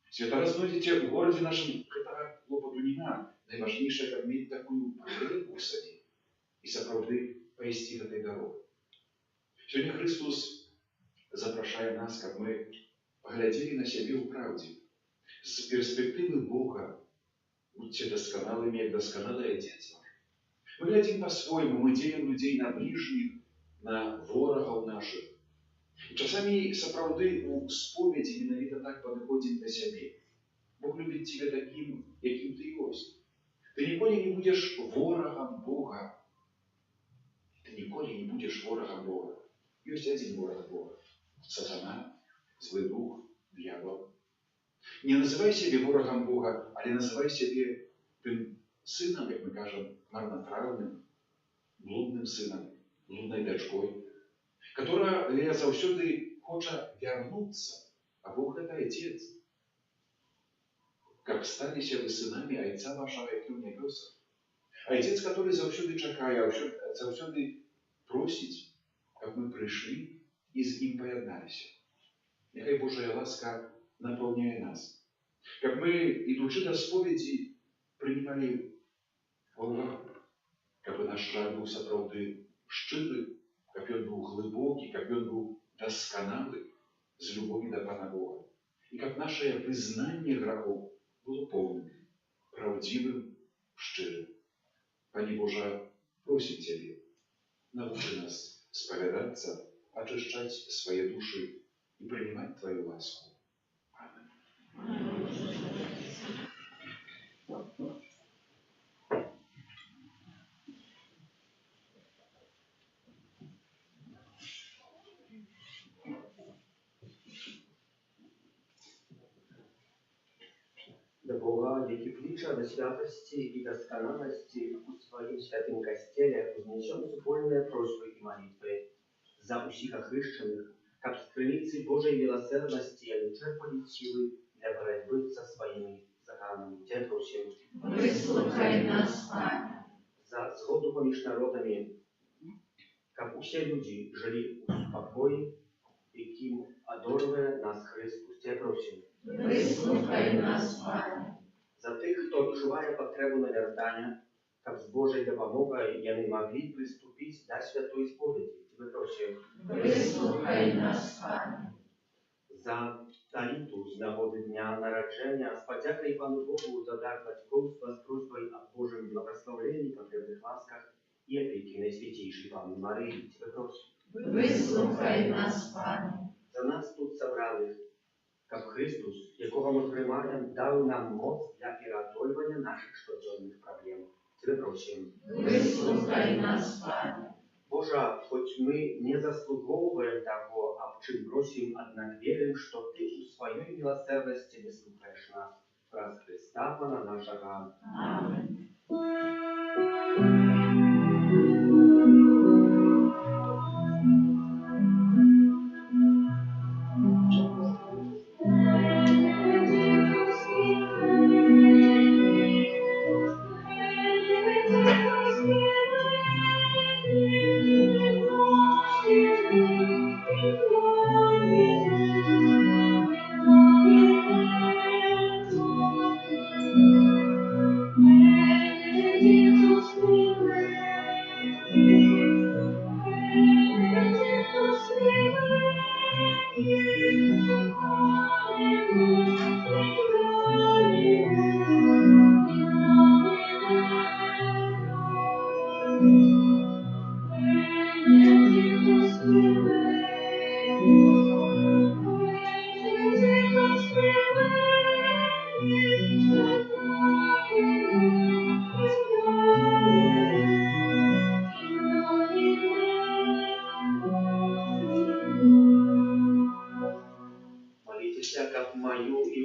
святора знойдете в городе нашем, это клопоту не надо. Найважнейшее, как иметь такую проблему в саде и сапраўды пойти этой дорогой. Сегодня Христос запрошает нас, как мы поглядели на себе в правде. С перспективы Бога будьте досконалыми, как досконалый Отец ваш. Мы глядим по-своему, мы делим людей на ближних, на ворогов наших. И часами сапраўды у споведи менавіта так подходим до себе. Бог любит тебя таким, каким ты есть. Ты николи не будешь ворогом Бога. Ты николи не будешь ворогом Бога. Есть один ворог Бога. Сатана, злый дух, дьявол. Не называй себе ворогом Бога, але называй себе тем сыном, как мы кажем, марнотравным, блудным сыном, блудной дочкой, которая заўсёды хоча вернуться, а Бог это Отец. Как станете вы сынами Отца вашего, які ў небесах. Отец, который заўсёды чакае, заўсёды просіць, каб мы пришли и с Ним поєдналися. Нехай Божая ласка наполняє нас. Как мы, идучи до споведи, принимали увагу, как наш жаль был сапраўды шчыры, как он был глубокий, как он был досконалый, с любовью до Пана Бога. И как наше вызнание грехов было полным, правдивым, шчырым. Пане Боже, просим Тебе, научи нас споведаться, очищать свои души и принимать Твою ласку. Аминь. До Бога, які клича до святости и досконалости у своим святым костеле, вознесем супольные просьбы и молитвы за усіх охрещенных, как с крыницы Божьей милосердности они черпали силы для борьбы со своими заганами. Те просим, Выслухай нас, Пане. за згоду поміж народами, как усе люди жили у спокої, яким одорве нас Христос. Те просим, Выслухай нас, Пане. за тих, хто відчуває потребу навертання, як з Божою допомогою вони могли приступити до святої сповіді. Тебе просим, Выслухай нас, Пане. за Таліту з нагоди дня народження, з подякою Пану Богу за дар батьківства з просьбою о Божому благословенні, потребних ласках і опіки Найсвятейшей Панни Марії. Тебе просим, Выслухай нас, Пане. за нас тут собраних, як Христос, якого ми приймаємо, дав нам моц для переодолювання наших щоденних проблем. Тебе просим, Выслухай нас, Пане. Боже, хоть мы не заслуговываем того, а в чем просим, однако верим, что Ты у своей милосердности выслушаешь нас. Раз Христа, Пана нашего. Аминь. Thank you.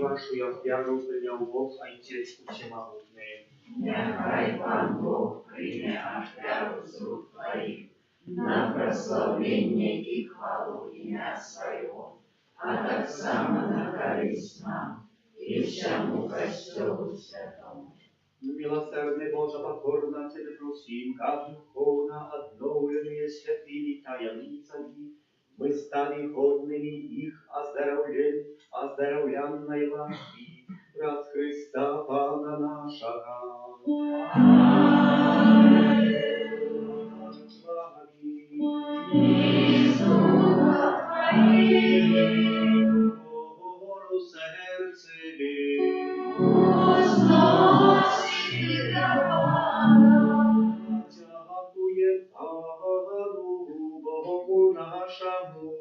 вашу ахвяру прийняв Бог, Отець Усемогутний. Нехай Пан Бог прийме ахвяру з рук твоїх на прославлення і хвалу ім'я Свого, а так само на користь нам і всьому Костьолу Святому. Милосердный Боже, покорно Тебе просим, как духовно обновленные святыми таямницами, мы стали годными их оздоровленной ласки, раз Христа Пана нашего. Гору серцеві, дякує Пану Богу нашому.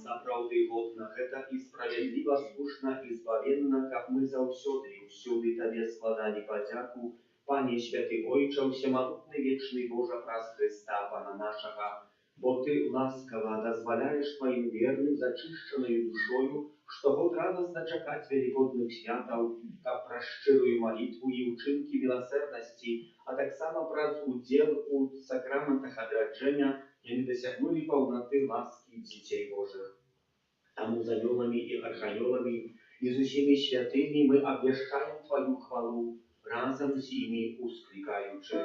Сапраўды годна гэта і справядліва, слушна і збавенна, каб мы заўсёды і ўсюды Табе складалі падзяку, Пане святы Ойча, усемагутны вечны Божа, праз Христа Пана нашага, бо Ты ласкава дазваляеш Твоим верным, зачышчаною душою, штогод радостно чакаць великодных святаў, каб праз шчырую малітву і ўчынкі міласэрнасці, а таксама праз удзел у сакраментах адраджэння яны дасягнулі паўнаты ласкі дзяцей Божых. Таму з анёламі і арханёламі і з усімі святымі мы абвяшчаем Твою хвалу, разом з імі усклікаючы.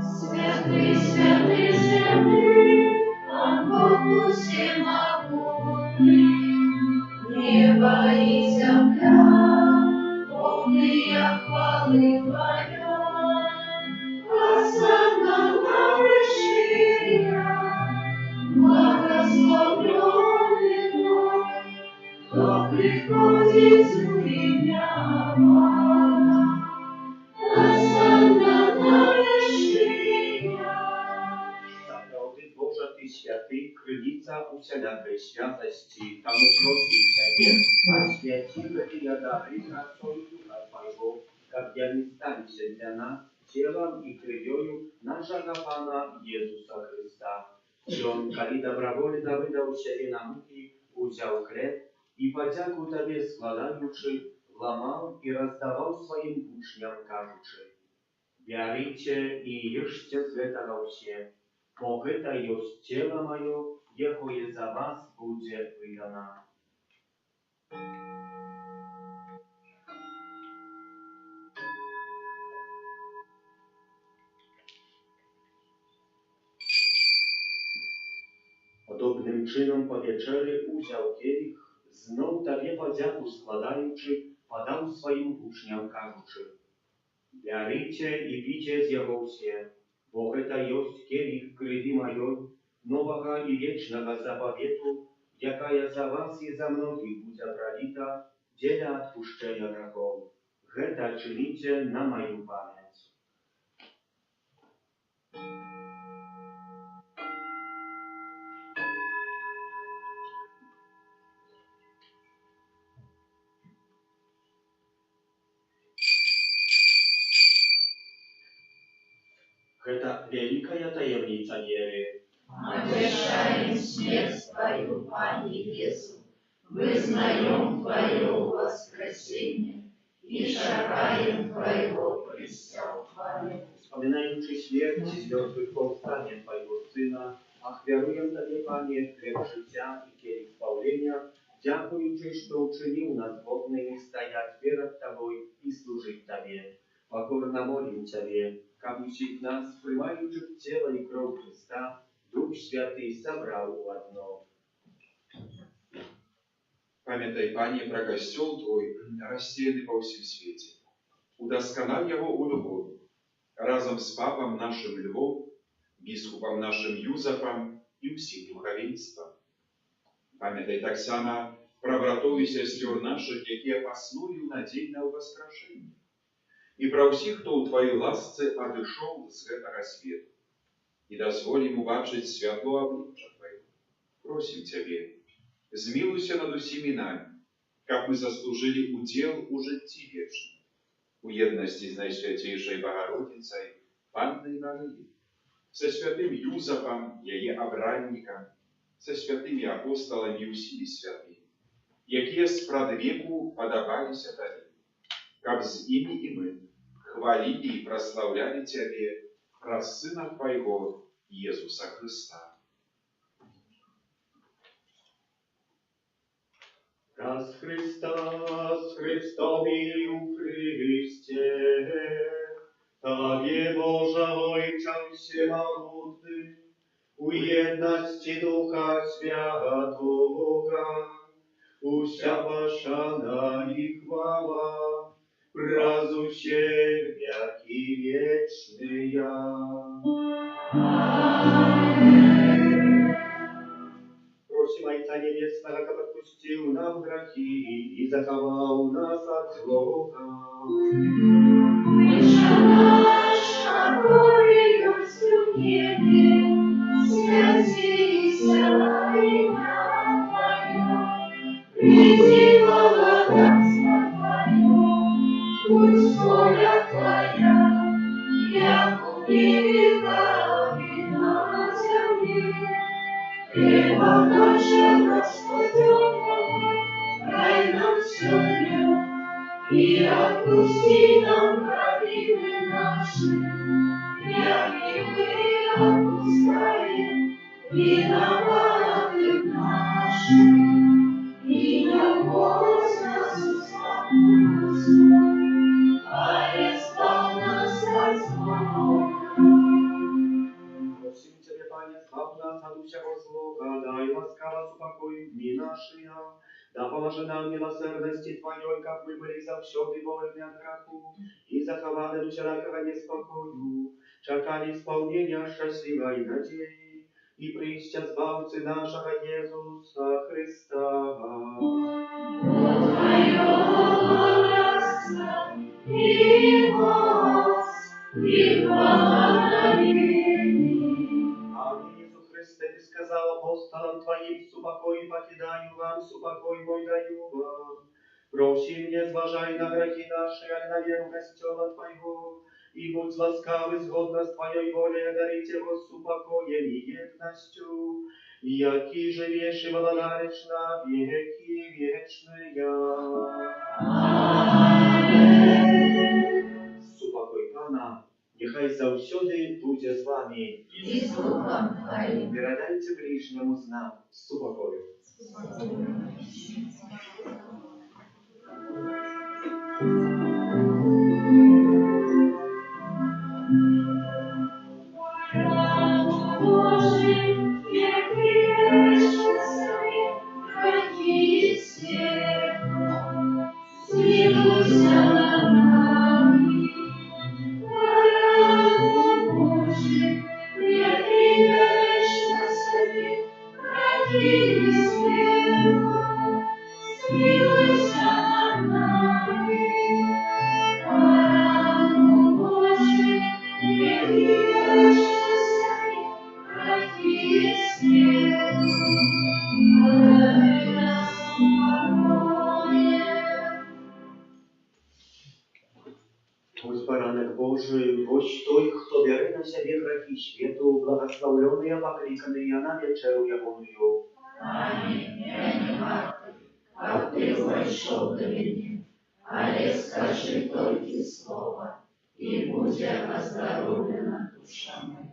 Святый, святый, святый, Пан Бог усемогутный, небо и земля, полные хвалы Твоей, Хосанна на вершинах, благословенный Твой, кто приходит в имя Бога. Сапраўды, Божа, Ты святы, крыніца усялякай святасці, таму просім Цябе, асвяці гэтыя дары красою Духа Твайго, каб яны сталіся для нас целам і крывёю нашага Пана Езуса Христа. Ён, калі добровольна выдаў сябе на мукі, узяў хлеб і падзяку Табе складаючы, ламаў і раздаваў сваім вучням, кажучы: «Бярыце і ешце з гэтага ўсе, бо гэта ёсць цела маё, якое за вас будзе выдана». Podobnym czynom po wieczery udział kielich, znów Табе подяку складаючи, подав своим учням, кажучи: «Бярыце і піце з яго ўсе, бо гэта ёсць келіх крыві маёй, новага і вечнага запавету, якая за вас і за многіх будзе праліта дзеля адпушчэння грахоў. Гэта чыніце на маю памяць». Гэта вялікая таямніца веры. Обещаем смерть Твою, Пане Иисус, вызнаем Твое воскресение и шагаем Твоего престолования. Wspominający śmierć z mертвых powstanie Twojego Syna, ахвяруем Тебе, Panie, хлеб życia i kielich zbawlenia, dziękujący, że uczynił nas godnymi stajać przed Tobą i służyć Tobie. Покорно молим Ciebie, каб усіх нас, приймаючи тіло і кров Христа, Дух Святий собрав у одно. Памятай, Пане, про костёл Твой, рассеянный по всем свете. Удоскональ его у любові, разом с папом нашим Львом, біскупом нашим Юзапом и всім духовенством. Памятай так само про братов и сестер наших, які поснули в надзей на воскрешение. И про всіх, хто у Твоей ласце одышоў з гэтага свету. И дозволь ему бачыць святло обличчя Твоего. Просим Тебе, змилуйся над усімі нами, каб мы заслужили удел у житті вечным, у едности з Найсвятейшей Богородицей, Панной Марии, ze świętym Józefem, jej obrannikiem, ze świętymi apostolami i усіmi святыми, які з прадвеку подобалися Тобі, как з ими и мы хвалили и прославляли Тебе, праз Сына Твоего, Иисуса Христа. Раз Христос, Христови у Христе, Тобie Boża Ojcze Malutny, u jedności Ducha Świętego, usia Waszana i chwała, prazu się wieki wieczny ja. Просим Отца Небесного, как отпустил нам грехи и заховал нас от злого. Миша наша, горою всю небе, святися имя Твое, приди благодатство Твое, будь воля Твоя, як у небе, так и на земле. Хлеба нашего спасенного, дай нам сегодня, и отпусти нам провины наши, як и мы отпускаем виноватым нашим. И не вводь нас в искушение, а избавь нас от злого. Просим Тебя, Пане, слав нас от всякого злого, дай ласкаво упокой дни наши, да поможи нам милосердности Твоей, как мы были завсёды вольны от греху, и заховали душа всякого неспокою, чекали исполнения счастливой надеи, и прища Збавцы нашего Иисуса Христа. Твое богатство и моц, и благословение. Аминь, Иисус Христе, Ты сказал апостолам Твоим, супокой покидаю вам, супокой мой даю вам. Просим, не зважай на грехи наши, а на веру костела Твоего, и будь ласкавый згодно с Твоей волей, одарить его супокоем и едностью, яки живешь и владаришь на веки вечные. Супокой Пана, нехай завсёди буде з вами. И с Духом Твоим. Передайте ближньому знак супокою. Божий, який вишний, який світло, світуся над нами. Божий, який вишний, який світло, світуся над нами. Божий, який вишний, Ось баранок Божий, ось той, хто бере на себе грехи світу, благословлений, покликаний на вечеру Ягоною. Аминь. Я не вартый, как ты вошел до меня, але скажи только слово, и будет оздоровлена душа моя.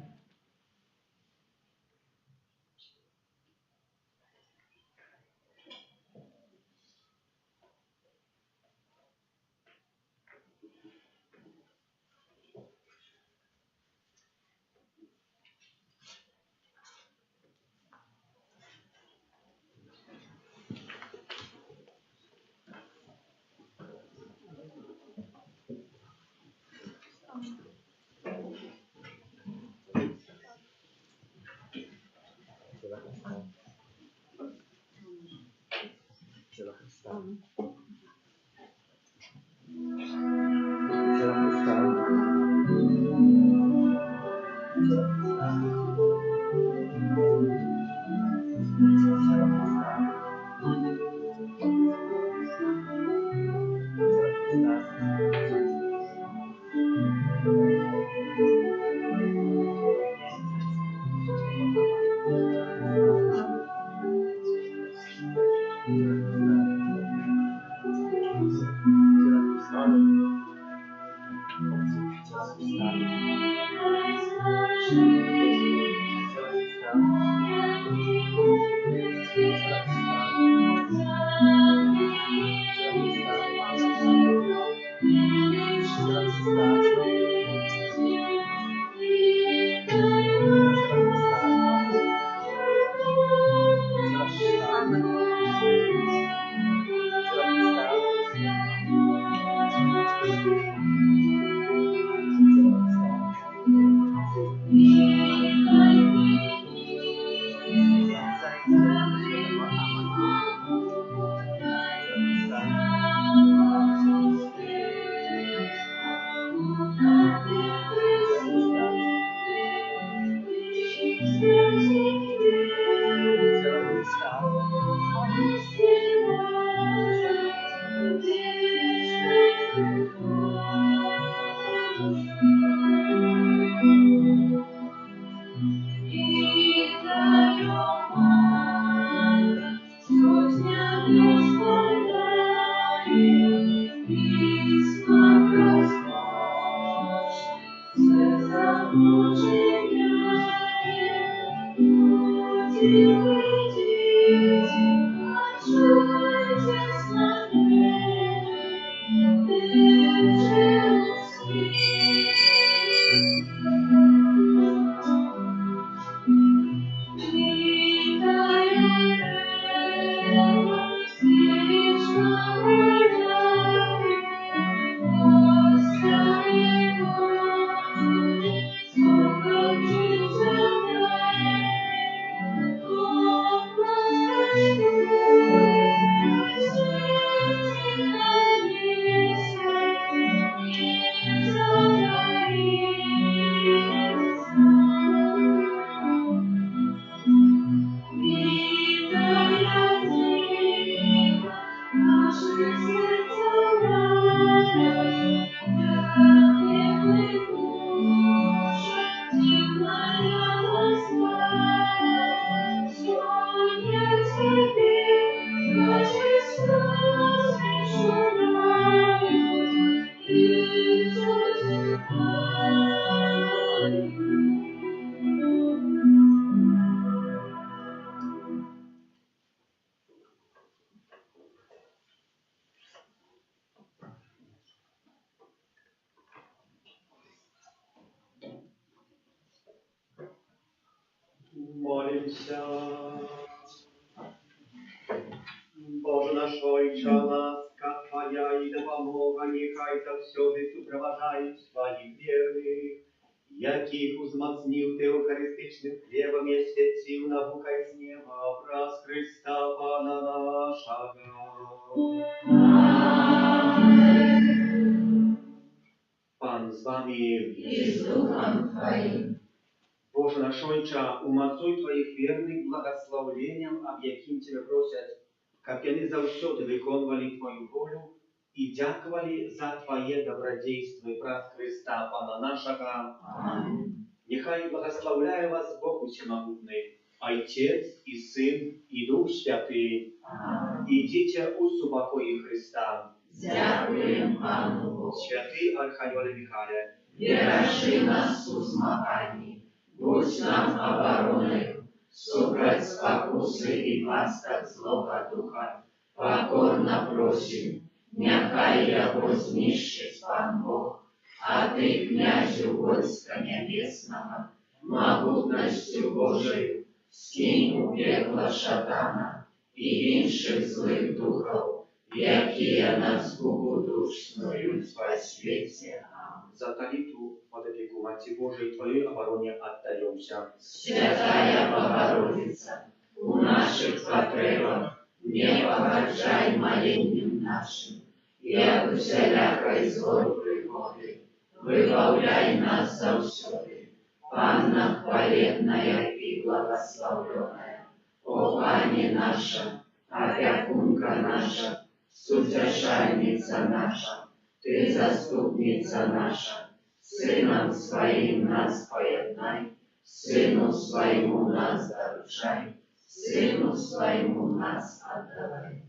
Молимся. Боже наш Ojcze, łaska Twoja i domowa niechaj zawsze supровожают swoich wiernych, jakich wzmocnił Ty eucharystycznym chlebem i świecił nauką z nieba przez Chrysta Pana naszego. Pan z Wami I z duchem Twoim. Боже наш Ojcze, umacуj Твоих вірних благословенням, об яким Тебе просять, как они завсёды виконували Твою волю и дякували за Твое добродейство праз Христа Пана нашего. Аминь. Нехай благословляє вас Бог Усемогутний, Отец и Сын и Дух Святый. Аминь. Идите у супокоя Христа. Дякуємо Пану Богу. Святий Архангеле Михайле, Бережи нас у змаганні, будь нам обороною, супроть спокуси і пасток злого духа. Покорно просим, нехай його знищить Пан Бог, а ти, князю войска небесного, могутностью Божию, скинь у пекла шатана и інших злых духов, якие на згубу душ снують по свете. за талиту под опеку Мати Божией Твоей обороне отдаемся. Святая Богородица, у наших потребах не погоржай молением нашим, и от усялякой злой пригоды выбавляй нас завсёды. Панна хвалебная и благословленная, о Пани наша, опекунка наша, сутешальница наша, Ты заступница наша, Сыном Своим нас поеднай, Сыну Своему нас дарушай, Сыну Своему нас отдавай.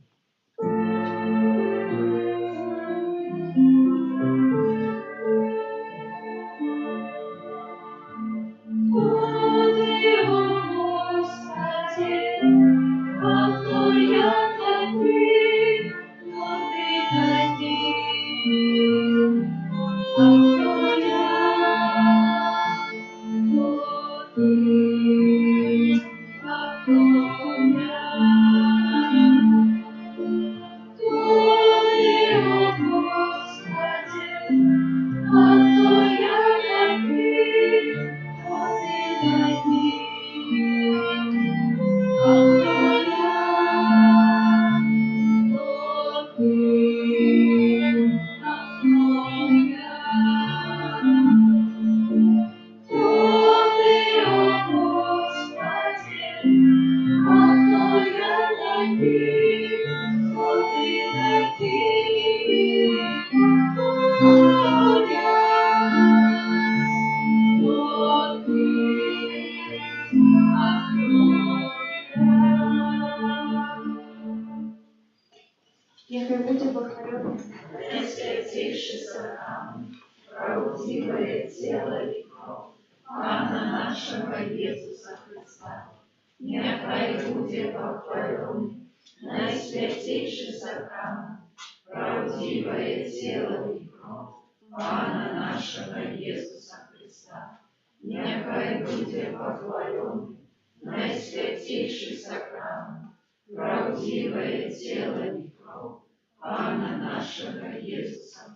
нашего Иисуса Христа, нехай будет похвален найсвятейший сакрамент, правдивое тело и кровь Пана нашего Иисуса Христа, нехай будет похвален найсвятейший сакрамент, правдивое тело и кровь Пана нашего Иисуса